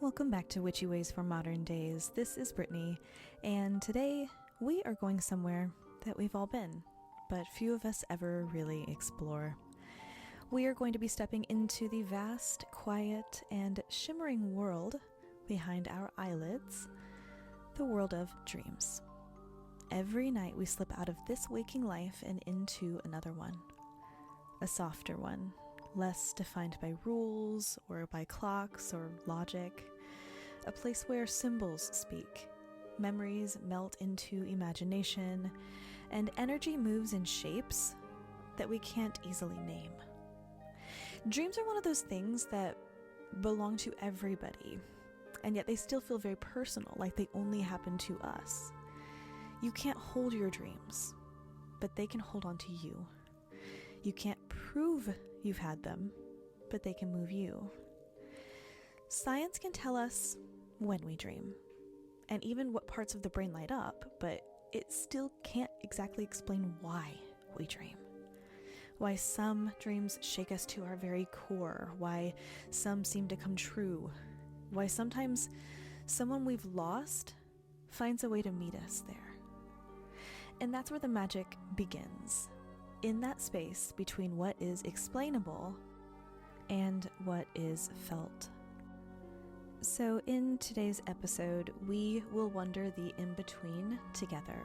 Welcome back to Witchy Ways for Modern Days. This is Brittany, and today we are going somewhere that we've all been, but few of us ever really explore. We are going to be stepping into the vast, quiet, and shimmering world behind our eyelids, the world of dreams. Every night we slip out of this waking life and into another one, a softer one, less defined by rules or by clocks or logic, a place where symbols speak, memories melt into imagination, and energy moves in shapes that we can't easily name. Dreams are one of those things that belong to everybody, and yet they still feel very personal, like they only happen to us. You can't hold your dreams, but they can hold on to you. You can't prove you've had them, but they can move you. Science can tell us when we dream, and even what parts of the brain light up, but it still can't exactly explain why we dream. Why some dreams shake us to our very core, why some seem to come true, why sometimes someone we've lost finds a way to meet us there. And that's where the magic begins. In that space between what is explainable and what is felt. So in today's episode, we will wander the in-between together.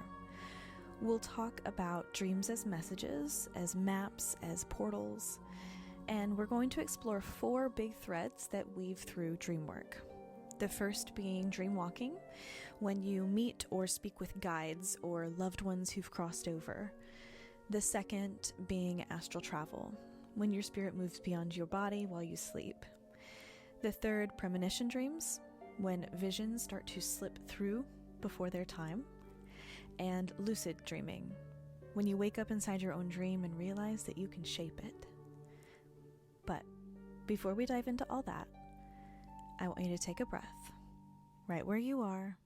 We'll talk about dreams as messages, as maps, as portals, and we're going to explore 4 big threads that weave through dreamwork. The first being dream walking, when you meet or speak with guides or loved ones who've crossed over. The second being astral travel, when your spirit moves beyond your body while you sleep. The third, premonition dreams, when visions start to slip through before their time. And lucid dreaming, when you wake up inside your own dream and realize that you can shape it. But before we dive into all that, I want you to take a breath, right where you are,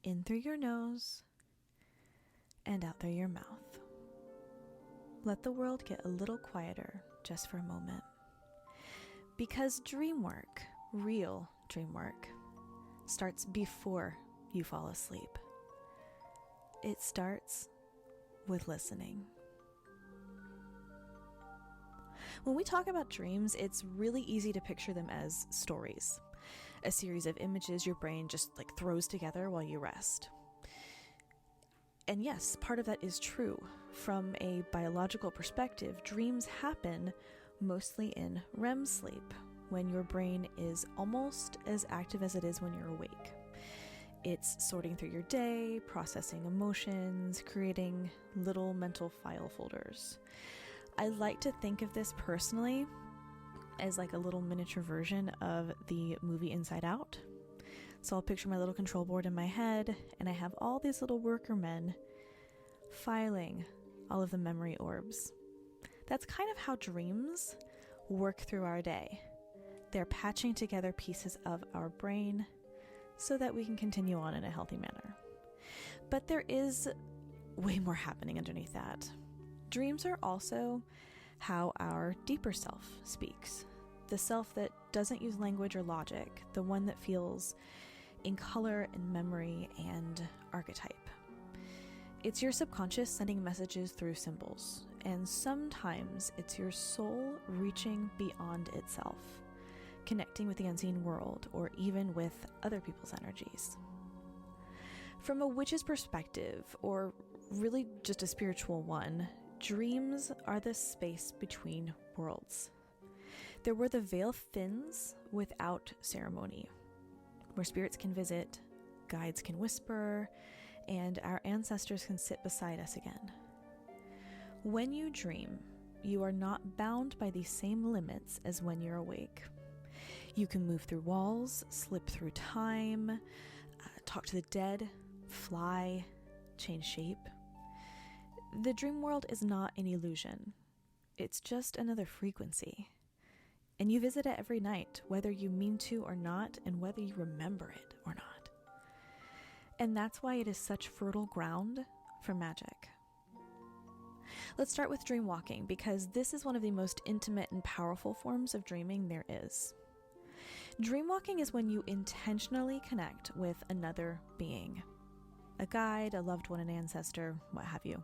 in through your nose, and out through your mouth. Let the world get a little quieter just for a moment. Because dreamwork, real dreamwork, starts before you fall asleep. It starts with listening. When we talk about dreams, it's really easy to picture them as stories, a series of images your brain just throws together while you rest. And yes, part of that is true. From a biological perspective, dreams happen mostly in REM sleep, when your brain is almost as active as it is when you're awake. It's sorting through your day, processing emotions, creating little mental file folders. I like to think of this personally as like a little miniature version of the movie Inside Out. So I'll picture my little control board in my head, and I have all these little worker men filing all of the memory orbs. That's kind of how dreams work through our day. They're patching together pieces of our brain so that we can continue on in a healthy manner. But there is way more happening underneath that. Dreams are also how our deeper self speaks. The self that doesn't use language or logic, the one that feels in color and memory and archetype. It's your subconscious sending messages through symbols, and sometimes it's your soul reaching beyond itself, connecting with the unseen world or even with other people's energies. From a witch's perspective, or really just a spiritual one, dreams are the space between worlds. They're where the veil thins without ceremony, where spirits can visit, guides can whisper, and our ancestors can sit beside us again. When you dream, you are not bound by the same limits as when you're awake. You can move through walls, slip through time, talk to the dead, fly, change shape. The dream world is not an illusion. It's just another frequency. And you visit it every night, whether you mean to or not, and whether you remember it or not. And that's why it is such fertile ground for magic. Let's start with dream walking, because this is one of the most intimate and powerful forms of dreaming there is. Dreamwalking is when you intentionally connect with another being, a guide, a loved one, an ancestor, what have you,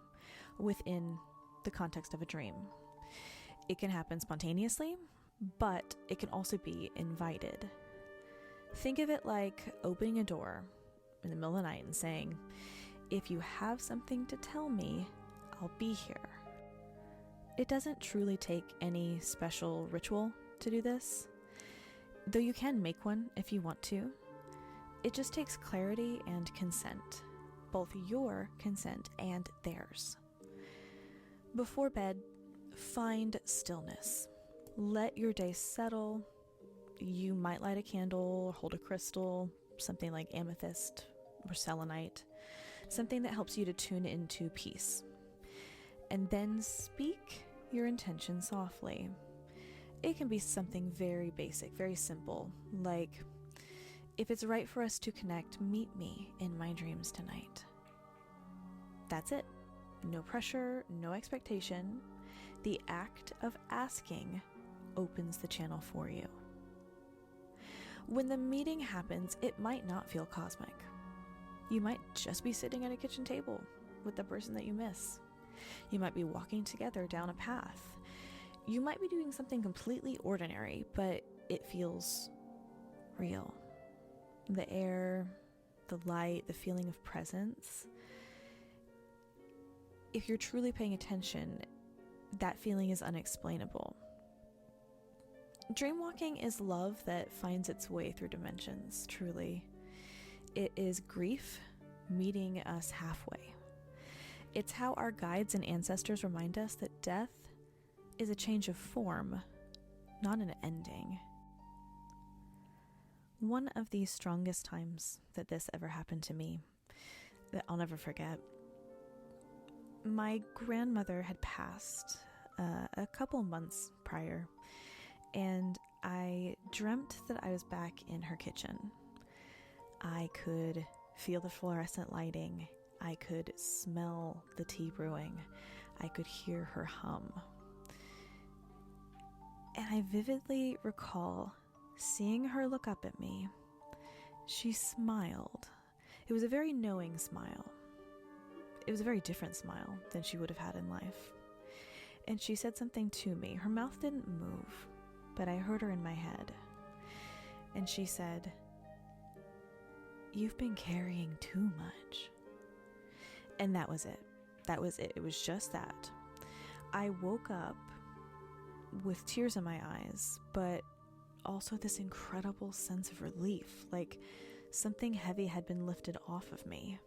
within the context of a dream. It can happen spontaneously, but it can also be invited. Think of it like opening a door in the middle of the night and saying, "If you have something to tell me, I'll be here." It doesn't truly take any special ritual to do this, though you can make one if you want to. It just takes clarity and consent, both your consent and theirs. Before bed, find stillness. Let your day settle. You might light a candle, hold a crystal, something like amethyst or selenite, something that helps you to tune into peace. And then speak your intention softly. It can be something very basic, very simple, like, "If it's right for us to connect, meet me in my dreams tonight." That's it. No pressure, no expectation. The act of asking opens the channel for you. When the meeting happens, it might not feel cosmic. You might just be sitting at a kitchen table with the person that you miss. You might be walking together down a path. You might be doing something completely ordinary, but it feels real. The air, the light, the feeling of presence. If you're truly paying attention, that feeling is unexplainable. Dreamwalking is love that finds its way through dimensions, truly. It is grief meeting us halfway. It's how our guides and ancestors remind us that death is a change of form, not an ending. One of the strongest times that this ever happened to me, that I'll never forget, my grandmother had passed a couple months prior, and I dreamt that I was back in her kitchen. I could feel the fluorescent lighting. I could smell the tea brewing. I could hear her hum. And I vividly recall seeing her look up at me. She smiled. It was a very knowing smile. It was a very different smile than she would have had in life. And she said something to me. Her mouth didn't move, but I heard her in my head. And she said, "You've been carrying too much." And that was it. That was it. It was just that. I woke up with tears in my eyes, but also this incredible sense of relief, like something heavy had been lifted off of me.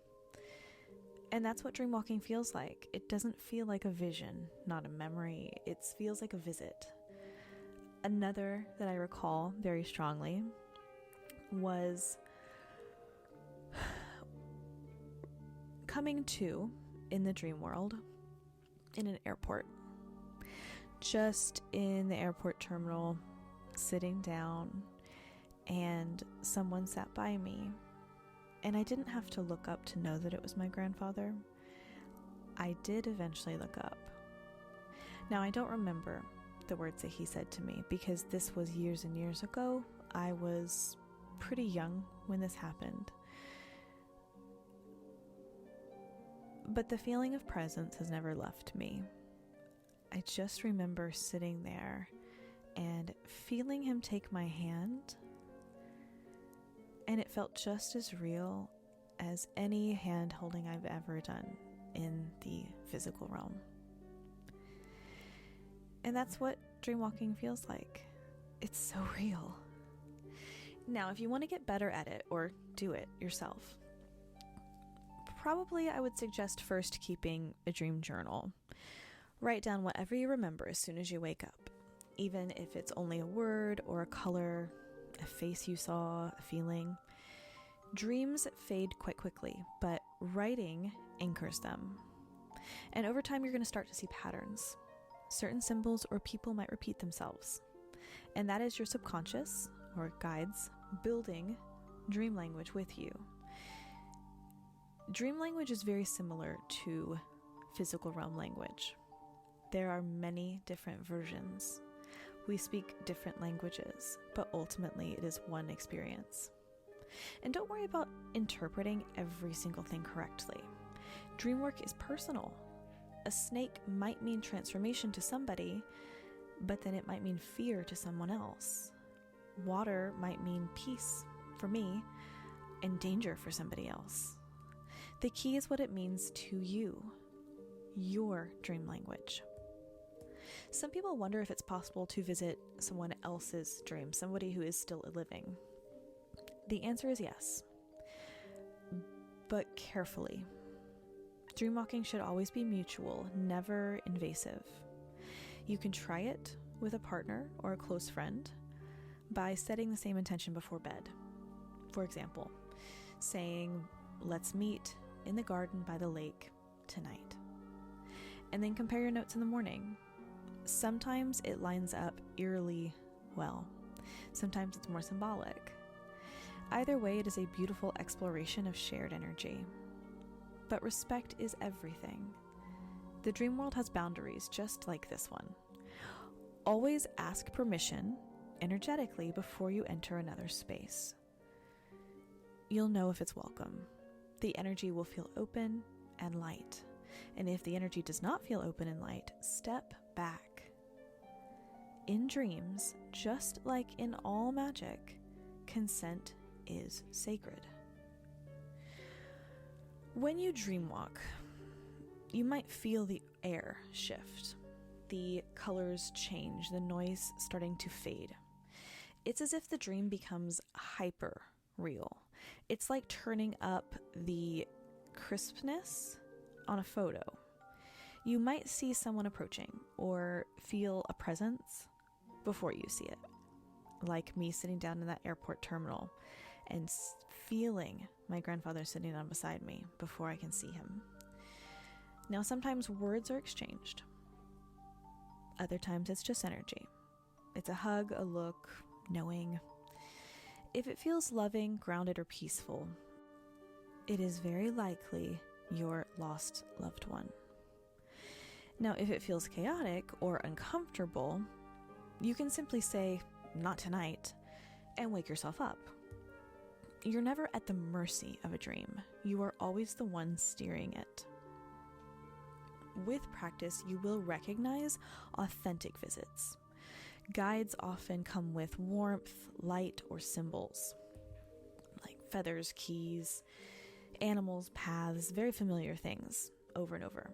And that's what dreamwalking feels like. It doesn't feel like a vision, not a memory. It feels like a visit. Another that I recall very strongly was coming to in the dream world in an airport. Just in the airport terminal, sitting down, and someone sat by me. And I didn't have to look up to know that it was my grandfather. I did eventually look up. Now, I don't remember the words that he said to me because this was years and years ago. I was pretty young when this happened. But the feeling of presence has never left me. I just remember sitting there and feeling him take my hand, and it felt just as real as any hand holding I've ever done in the physical realm. And that's what dreamwalking feels like. It's so real. Now, if you want to get better at it or do it yourself, probably I would suggest first keeping a dream journal. Write down whatever you remember as soon as you wake up, even if it's only a word or a color, a face you saw, a feeling. Dreams fade quite quickly, but writing anchors them. And over time, you're going to start to see patterns. Certain symbols or people might repeat themselves. And that is your subconscious, or guides, building dream language with you. Dream language is very similar to physical realm language. There are many different versions. We speak different languages, but ultimately it is one experience. And don't worry about interpreting every single thing correctly. Dreamwork is personal. A snake might mean transformation to somebody, but then it might mean fear to someone else. Water might mean peace for me and danger for somebody else. The key is what it means to you, your dream language. Some people wonder if it's possible to visit someone else's dream, somebody who is still living. The answer is yes, but carefully. Dreamwalking should always be mutual, never invasive. You can try it with a partner or a close friend by setting the same intention before bed. For example, saying, "Let's meet in the garden by the lake tonight." And then compare your notes in the morning. Sometimes it lines up eerily well. Sometimes it's more symbolic. Either way, it is a beautiful exploration of shared energy. But respect is everything. The dream world has boundaries, just like this one. Always ask permission energetically before you enter another space. You'll know if it's welcome. The energy will feel open and light. And if the energy does not feel open and light, step back. In dreams, just like in all magic, consent is sacred. When you dreamwalk, you might feel the air shift, the colors change, the noise starting to fade. It's as if the dream becomes hyper real. It's like turning up the crispness on a photo. You might see someone approaching or feel a presence before you see it, like me sitting down in that airport terminal and feeling my grandfather sitting down beside me before I can see him. Now, sometimes words are exchanged. Other times it's just energy. It's a hug, a look, knowing. If it feels loving, grounded, or peaceful, it is very likely your lost loved one. Now, if it feels chaotic or uncomfortable, you can simply say, "Not tonight," and wake yourself up. You're never at the mercy of a dream. You are always the one steering it. With practice, you will recognize authentic visits. Guides often come with warmth, light, or symbols, like feathers, keys, animals, paths, very familiar things over and over.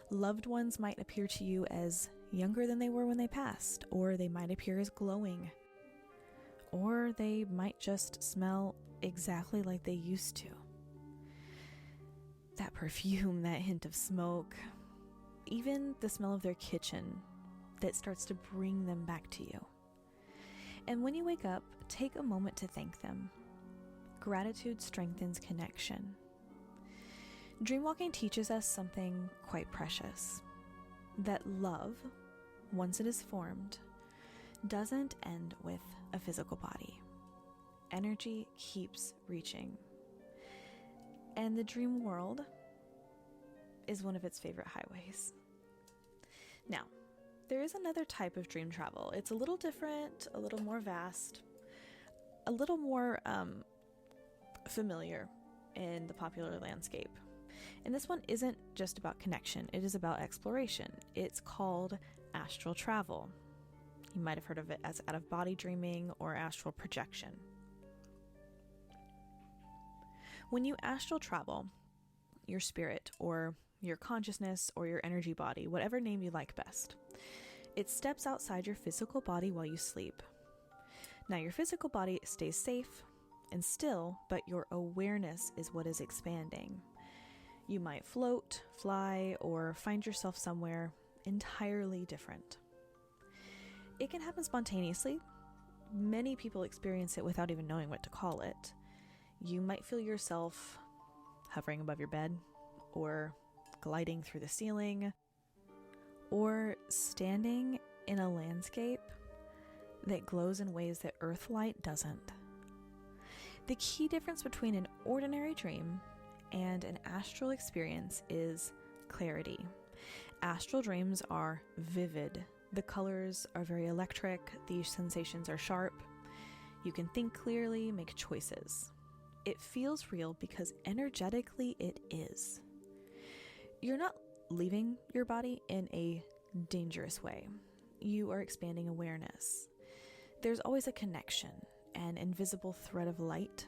Loved ones might appear to you as younger than they were when they passed, or they might appear as glowing, or they might just smell exactly like they used to. That perfume, that hint of smoke, even the smell of their kitchen that starts to bring them back to you. And when you wake up, take a moment to thank them. Gratitude strengthens connection. Dreamwalking teaches us something quite precious, that love, once it is formed, doesn't end with a physical body. Energy keeps reaching. And the dream world is one of its favorite highways. Now, there is another type of dream travel. It's a little different, a little more vast, a little more familiar in the popular landscape. And this one isn't just about connection, it is about exploration. It's called astral travel. You might have heard of it as out-of-body dreaming or astral projection. When you astral travel, your spirit or your consciousness or your energy body, whatever name you like best, it steps outside your physical body while you sleep. Now, your physical body stays safe and still, but your awareness is what is expanding. You might float, fly, or find yourself somewhere entirely different. It can happen spontaneously. Many people experience it without even knowing what to call it. You might feel yourself hovering above your bed, or gliding through the ceiling, or standing in a landscape that glows in ways that earth light doesn't. The key difference between an ordinary dream and an astral experience is clarity. Astral dreams are vivid, The colors are very electric, the sensations are sharp. You can think clearly, make choices. It feels real because energetically it is. You're not leaving your body in a dangerous way. You are expanding awareness. There's always a connection, an invisible thread of light,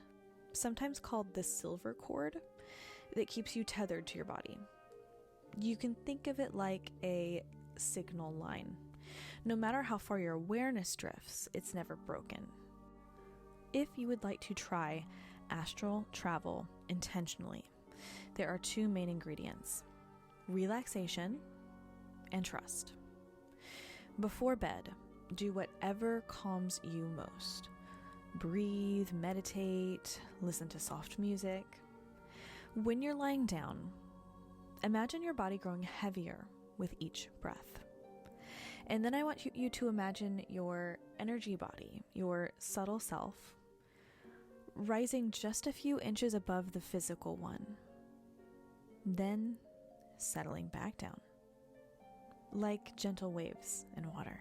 sometimes called the silver cord, that keeps you tethered to your body. You can think of it like a signal line. No matter how far your awareness drifts, it's never broken. If you would like to try astral travel intentionally, there are two main ingredients: relaxation and trust. Before bed, do whatever calms you most. Breathe, meditate, listen to soft music. When you're lying down, imagine your body growing heavier with each breath. And then I want you to imagine your energy body, your subtle self, rising just a few inches above the physical one, then settling back down, like gentle waves in water.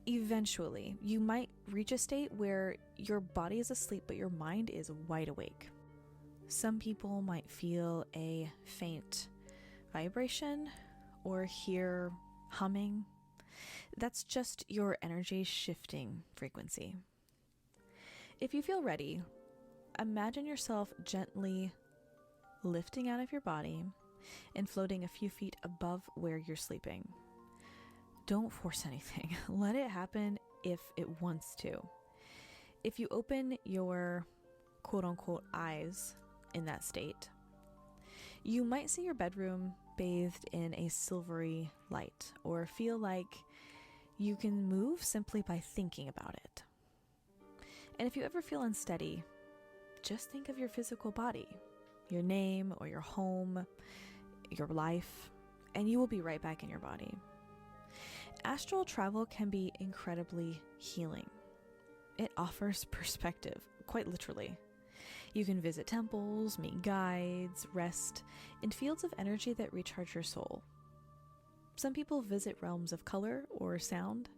Eventually, you might reach a state where your body is asleep, but your mind is wide awake. Some people might feel a faint vibration or hear humming. That's just your energy shifting frequency. If you feel ready, imagine yourself gently lifting out of your body and floating a few feet above where you're sleeping. Don't force anything. Let it happen if it wants to. If you open your quote-unquote eyes in that state, you might see your bedroom bathed in a silvery light, or feel like you can move simply by thinking about it. And if you ever feel unsteady, just think of your physical body, your name or your home, your life, and you will be right back in your body. Astral travel can be incredibly healing. It offers perspective, quite literally. You can visit temples, meet guides, rest in fields of energy that recharge your soul. Some people visit realms of color or sound,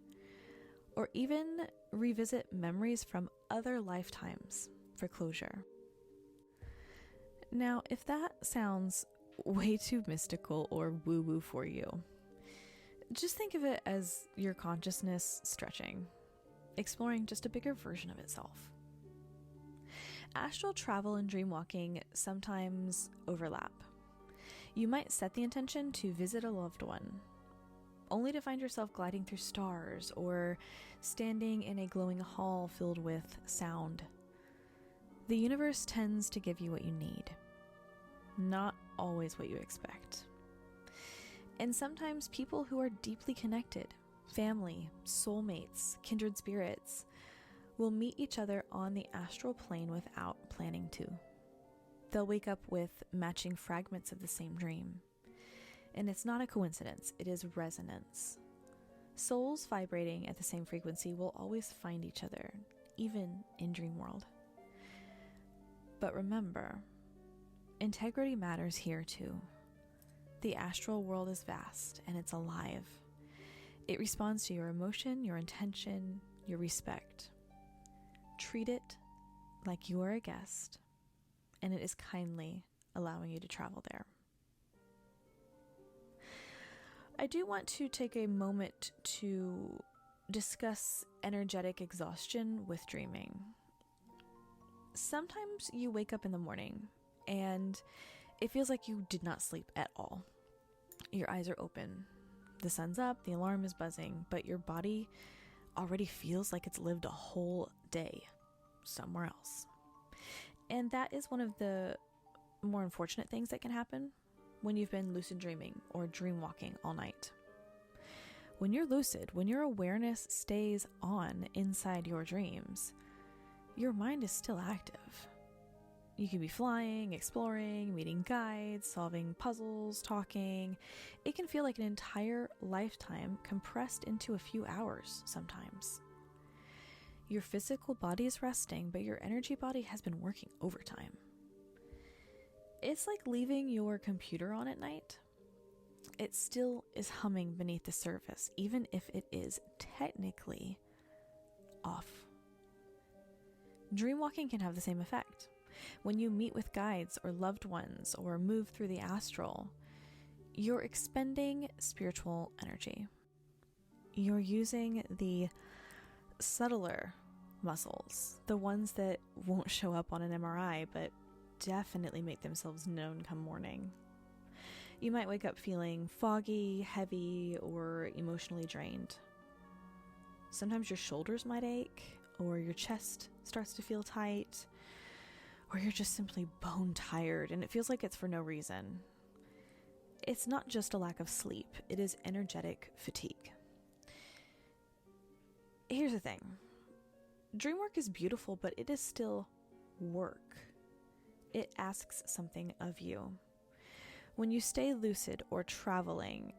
or even revisit memories from other lifetimes for closure. Now, if that sounds way too mystical or woo-woo for you, just think of it as your consciousness stretching, exploring just a bigger version of itself. Astral travel and dreamwalking sometimes overlap. You might set the intention to visit a loved one, only to find yourself gliding through stars or standing in a glowing hall filled with sound. The universe tends to give you what you need, not always what you expect. And sometimes people who are deeply connected, family, soulmates, kindred spirits, will meet each other on the astral plane without planning to. They'll wake up with matching fragments of the same dream. And it's not a coincidence, it is resonance. Souls vibrating at the same frequency will always find each other, even in dream world. But remember, integrity matters here too. The astral world is vast and it's alive. It responds to your emotion, your intention, your respect. Treat it like you are a guest, and it is kindly allowing you to travel there. I do want to take a moment to discuss energetic exhaustion with dreaming. Sometimes you wake up in the morning and it feels like you did not sleep at all. Your eyes are open, the sun's up, the alarm is buzzing, but your body already feels like it's lived a whole day somewhere else. And that is one of the more unfortunate things that can happen when you've been lucid dreaming or dream walking all night. When you're lucid, when your awareness stays on inside your dreams, your mind is still active. You can be flying, exploring, meeting guides, solving puzzles, talking. It can feel like an entire lifetime compressed into a few hours sometimes. Your physical body is resting, but your energy body has been working overtime. It's like leaving your computer on at night it still is humming beneath the surface, even if it is technically off. Dreamwalking can have the same effect. When you meet with guides or loved ones or move through the astral, you're expending spiritual energy. You're using the subtler muscles, the ones that won't show up on an MRI, but definitely make themselves known come morning. You might wake up feeling foggy, heavy, or emotionally drained. Sometimes your shoulders might ache, or your chest starts to feel tight, or you're just simply bone tired and it feels like it's for no reason. It's not just a lack of sleep, it is energetic fatigue. Here's the thing. Dream work is beautiful, but it is still work. It asks something of you. When you stay lucid or traveling,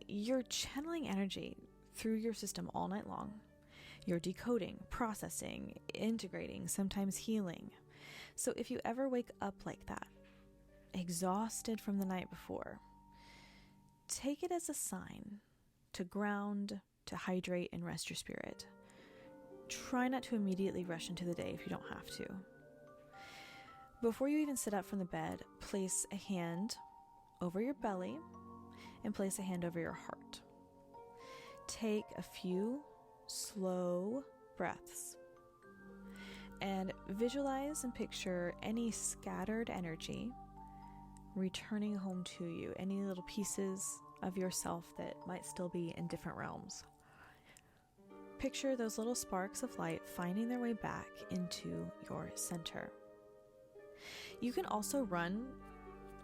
you're channeling energy through your system all night long. You're decoding, processing, integrating, sometimes healing. So if you ever wake up like that, exhausted from the night before, take it as a sign to ground, to hydrate, and rest your spirit. Try not to immediately rush into the day if you don't have to. Before you even sit up from the bed, place a hand over your belly and place a hand over your heart. Take a few slow breaths and visualize and picture any scattered energy returning home to you, any little pieces of yourself that might still be in different realms. Picture those little sparks of light finding their way back into your center. You can also run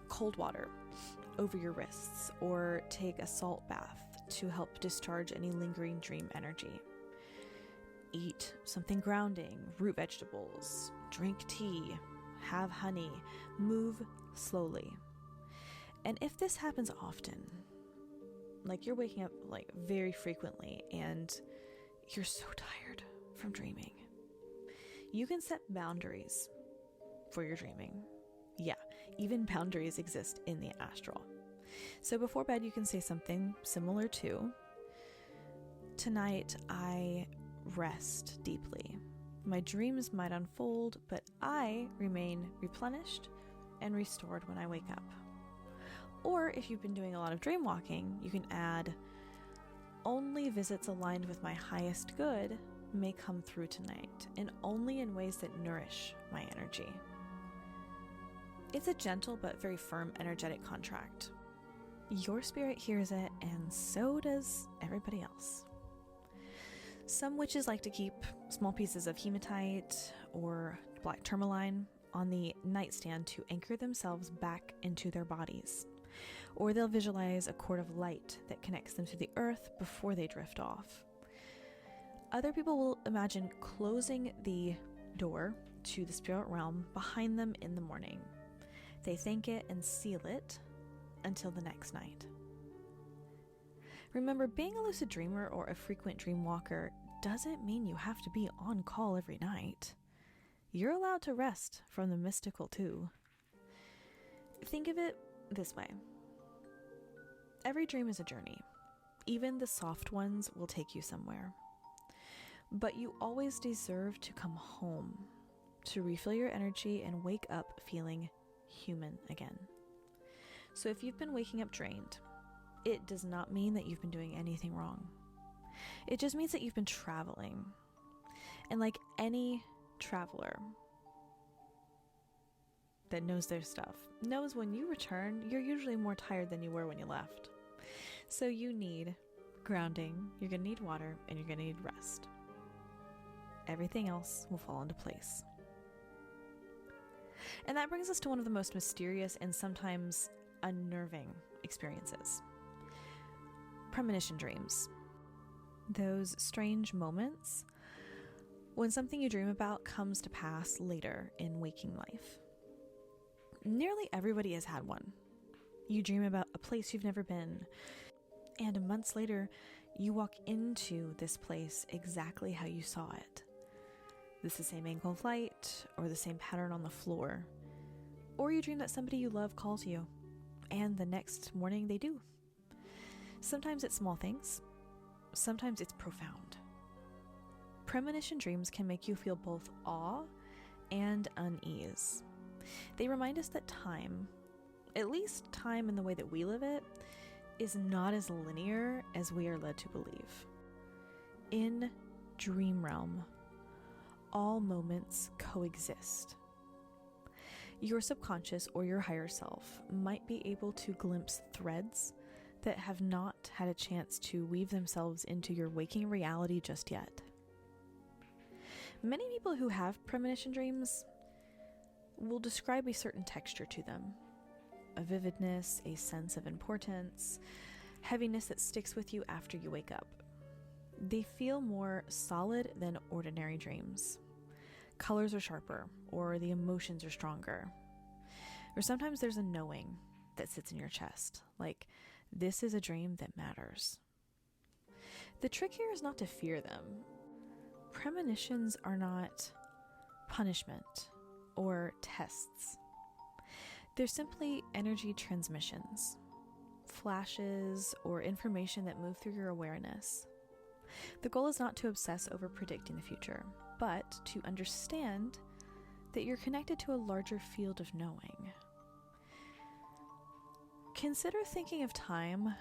cold water over your wrists or take a salt bath to help discharge any lingering dream energy. Eat something grounding, root vegetables, drink tea, have honey, move slowly. And if this happens often, like you're waking up like very frequently and you're so tired from dreaming, you can set boundaries for your dreaming. Yeah, even boundaries exist in the astral. So before bed, you can say something similar to, "Tonight I rest deeply. My dreams might unfold, but I remain replenished and restored when I wake up." Or if you've been doing a lot of dream walking, you can add, "Only visits aligned with my highest good may come through tonight, and only in ways that nourish my energy." It's a gentle but very firm energetic contract. Your spirit hears it, and so does everybody else. Some witches like to keep small pieces of hematite or black tourmaline on the nightstand to anchor themselves back into their bodies. Or they'll visualize a cord of light that connects them to the earth before they drift off. Other people will imagine closing the door to the spirit realm behind them in the morning. They thank it and seal it until the next night. Remember, being a lucid dreamer or a frequent dream walker doesn't mean you have to be on call every night. You're allowed to rest from the mystical too. Think of it this way. Every dream is a journey. Even the soft ones will take you somewhere. But you always deserve to come home, to refill your energy and wake up feeling human again. So if you've been waking up drained, it does not mean that you've been doing anything wrong. It just means that you've been traveling. And like any traveler that knows their stuff, knows when you return, you're usually more tired than you were when you left. So you need grounding, you're going to need water, and you're going to need rest. Everything else will fall into place. And that brings us to one of the most mysterious and sometimes unnerving experiences. Premonition dreams. Those strange moments when something you dream about comes to pass later in waking life. Nearly everybody has had one. You dream about a place you've never been, and months later, you walk into this place exactly how you saw it. It's the same angle of light, or the same pattern on the floor. Or you dream that somebody you love calls you, and the next morning they do. Sometimes it's small things, sometimes it's profound. Premonition dreams can make you feel both awe and unease. They remind us that time, at least time in the way that we live it, is not as linear as we are led to believe. In dream realm, all moments coexist. Your subconscious or your higher self might be able to glimpse threads that have not had a chance to weave themselves into your waking reality just yet. Many people who have premonition dreams will describe a certain texture to them, a vividness, a sense of importance, heaviness that sticks with you after you wake up. They feel more solid than ordinary dreams. Colors are sharper, or the emotions are stronger. Or sometimes there's a knowing that sits in your chest, like, this is a dream that matters. The trick here is not to fear them. Premonitions are not punishment or tests. They're simply energy transmissions, flashes, or information that move through your awareness. The goal is not to obsess over predicting the future, but to understand that you're connected to a larger field of knowing. Consider thinking of time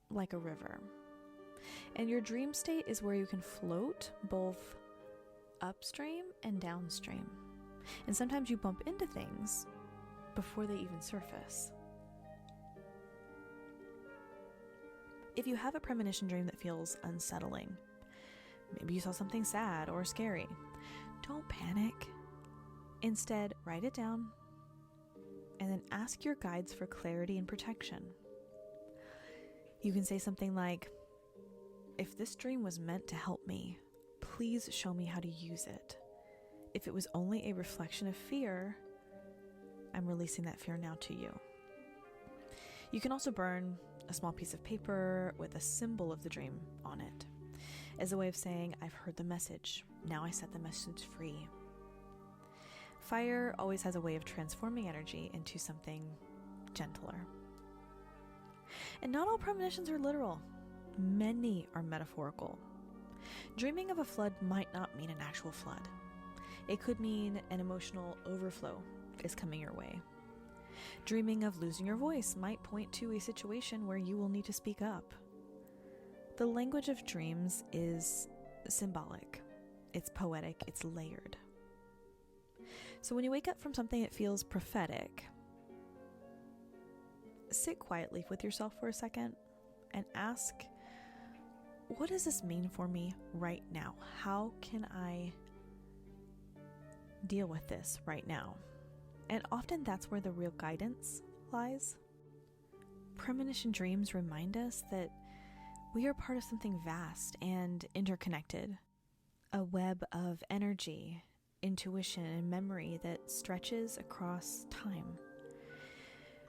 like a river, and your dream state is where you can float both upstream and downstream. And sometimes you bump into things before they even surface. If you have a premonition dream that feels unsettling, maybe you saw something sad or scary, don't panic. Instead, write it down and then ask your guides for clarity and protection. You can say something like, if this dream was meant to help me, please show me how to use it. If it was only a reflection of fear, I'm releasing that fear now to you. You can also burn a small piece of paper with a symbol of the dream on it, as a way of saying, I've heard the message. Now I set the message free. Fire always has a way of transforming energy into something gentler. And not all premonitions are literal. Many are metaphorical. Dreaming of a flood might not mean an actual flood. It could mean an emotional overflow is coming your way. Dreaming of losing your voice might point to a situation where you will need to speak up. The language of dreams is symbolic. It's poetic. It's layered. So when you wake up from something that feels prophetic, sit quietly with yourself for a second and ask, what does this mean for me right now? How can I deal with this right now? And often that's where the real guidance lies. Premonition dreams remind us that we are part of something vast and interconnected, a web of energy, intuition, and memory that stretches across time.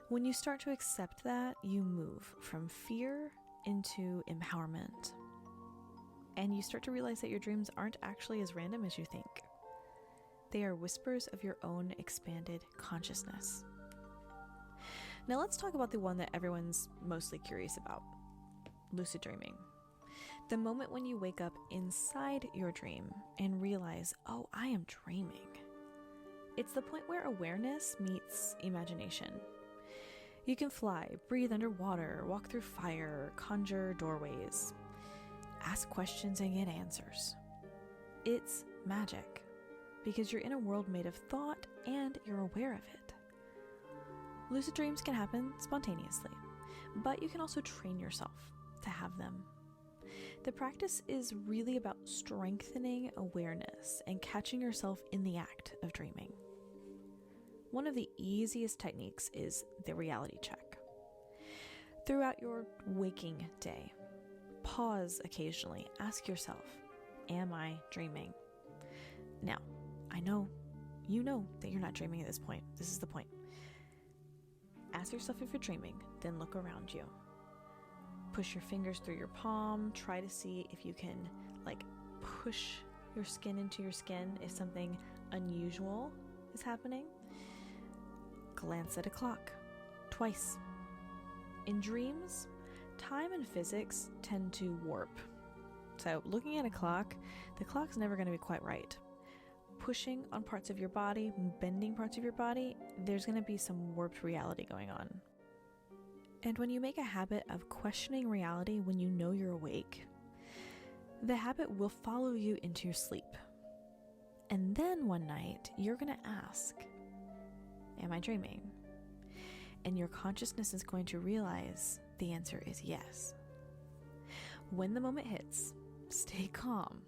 When you start to accept that, you move from fear into empowerment. And you start to realize that your dreams aren't actually as random as you think. They are whispers of your own expanded consciousness. Now let's talk about the one that everyone's mostly curious about, lucid dreaming. The moment when you wake up inside your dream and realize, oh, I am dreaming. It's the point where awareness meets imagination. You can fly, breathe underwater, walk through fire, conjure doorways, ask questions and get answers. It's magic because you're in a world made of thought and you're aware of it. Lucid dreams can happen spontaneously, but you can also train yourself to have them. The practice is really about strengthening awareness and catching yourself in the act of dreaming. One of the easiest techniques is the reality check. Throughout your waking day, pause occasionally, ask yourself, am I dreaming? Now, I know you know that you're not dreaming at this point. This is the point. Ask yourself if you're dreaming, then look around you. Push your fingers through your palm. Try to see if you can push your skin into your skin if something unusual is happening. Glance at a clock. twice. In dreams, time and physics tend to warp. So looking at a clock, the clock's never going to be quite right. Pushing on parts of your body, bending parts of your body, there's going to be some warped reality going on. And when you make a habit of questioning reality when you know you're awake, the habit will follow you into your sleep. And then one night, you're going to ask, am I dreaming? And your consciousness is going to realize the answer is yes. When the moment hits, stay calm.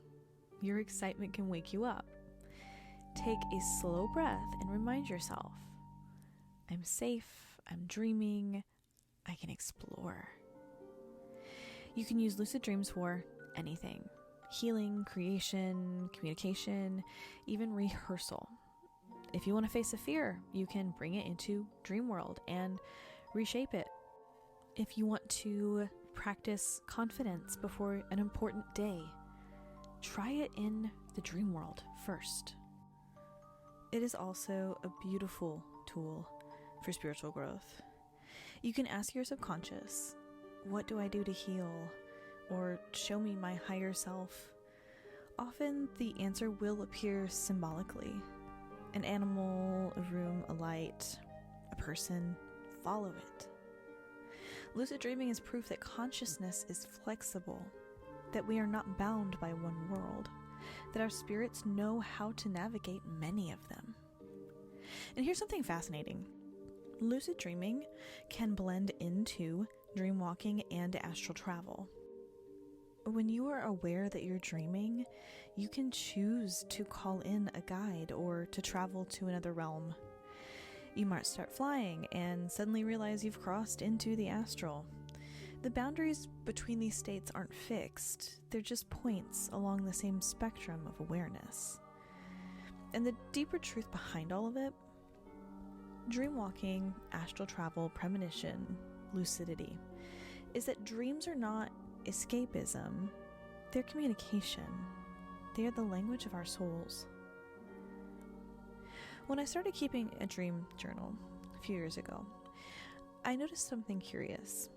Your excitement can wake you up. Take a slow breath and remind yourself, I'm safe, I'm dreaming, I can explore. You can use lucid dreams for anything. Healing, creation, communication, even rehearsal. If you want to face a fear, you can bring it into dream world and reshape it. If you want to practice confidence before an important day, try it in the dream world first. It is also a beautiful tool for spiritual growth. You can ask your subconscious, what do I do to heal? Or show me my higher self. Often the answer will appear symbolically. An animal, a room, a light, a person, follow it. Lucid dreaming is proof that consciousness is flexible, that we are not bound by one world, that our spirits know how to navigate many of them. And here's something fascinating. Lucid dreaming can blend into dreamwalking and astral travel. When you are aware that you're dreaming, you can choose to call in a guide or to travel to another realm. You might start flying and suddenly realize you've crossed into the astral. The boundaries between these states aren't fixed, they're just points along the same spectrum of awareness. And the deeper truth behind all of it, dreamwalking, astral travel, premonition, lucidity, is that dreams are not escapism, they're communication. They are the language of our souls. When I started keeping a dream journal a few years ago, I noticed something curious.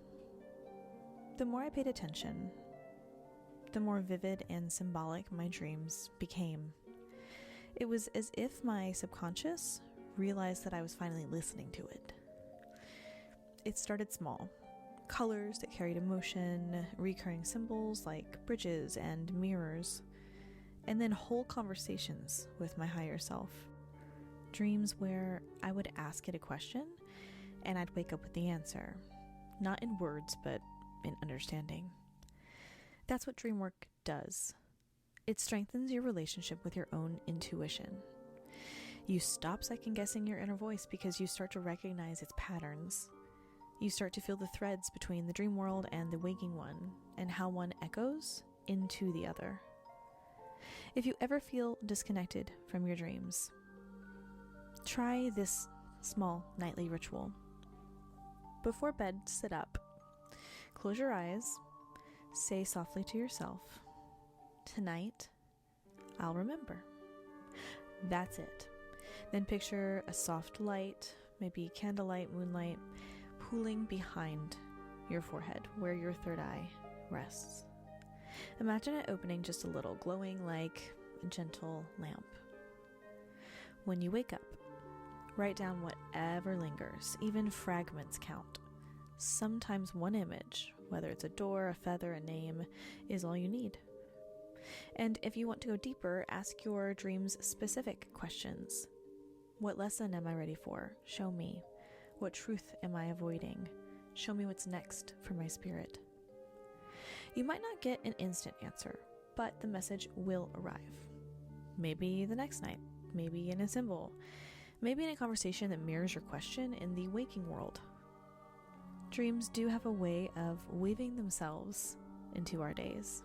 The more I paid attention, the more vivid and symbolic my dreams became. It was as if my subconscious realized that I was finally listening to it. It started small. Colors that carried emotion, recurring symbols like bridges and mirrors, and then whole conversations with my higher self. Dreams where I would ask it a question and I'd wake up with the answer, not in words, but in understanding. That's what dream work does. It strengthens your relationship with your own intuition. You stop second-guessing your inner voice because you start to recognize its patterns. You start to feel the threads between the dream world and the waking one, and how one echoes into the other. If you ever feel disconnected from your dreams, try this small nightly ritual. Before bed, sit up. Close your eyes. Say softly to yourself, "Tonight, I'll remember." That's it. Then picture a soft light, maybe candlelight, moonlight, pooling behind your forehead where your third eye rests. Imagine it opening just a little, glowing like a gentle lamp. When you wake up, write down whatever lingers, even fragments count. Sometimes one image, whether it's a door, a feather, a name, is all you need. And if you want to go deeper, ask your dreams specific questions. What lesson am I ready for? Show me. What truth am I avoiding? Show me what's next for my spirit. You might not get an instant answer, but the message will arrive. Maybe the next night, maybe in a symbol, maybe in a conversation that mirrors your question in the waking world. Dreams do have a way of weaving themselves into our days.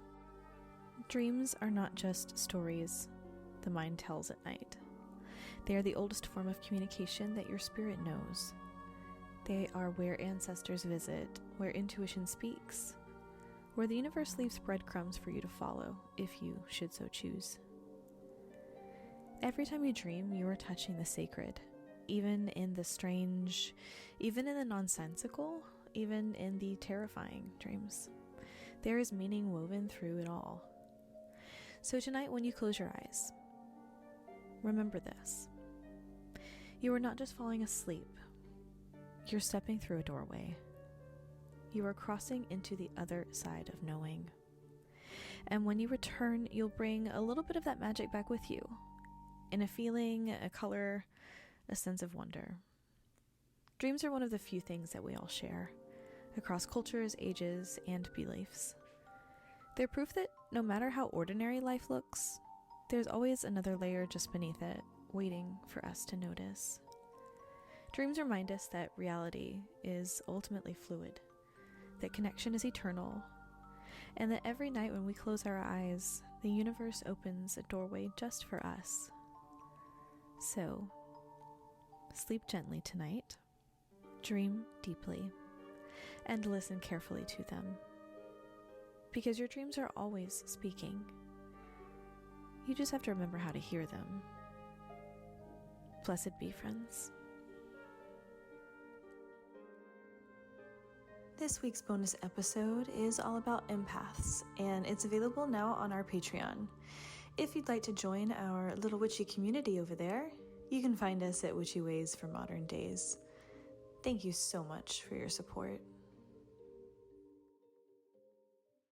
Dreams are not just stories the mind tells at night. They are the oldest form of communication that your spirit knows. They are where ancestors visit, where intuition speaks, where the universe leaves breadcrumbs for you to follow, if you should so choose. Every time you dream, you are touching the sacred, even in the strange, even in the nonsensical, even in the terrifying dreams. There is meaning woven through it all. So tonight, when you close your eyes, remember this. You are not just falling asleep. You're stepping through a doorway. You are crossing into the other side of knowing. And when you return, you'll bring a little bit of that magic back with you, in a feeling, a color, a sense of wonder. Dreams are one of the few things that we all share, across cultures, ages, and beliefs. They're proof that no matter how ordinary life looks, there's always another layer just beneath it, waiting for us to notice. Dreams remind us that reality is ultimately fluid, that connection is eternal, and that every night when we close our eyes, the universe opens a doorway just for us. So, sleep gently tonight, dream deeply, and listen carefully to them. Because your dreams are always speaking. You just have to remember how to hear them. Blessed be, friends. This week's bonus episode is all about empaths, and it's available now on our Patreon. If you'd like to join our little witchy community over there, you can find us at Witchy Ways for Modern Days. Thank you so much for your support.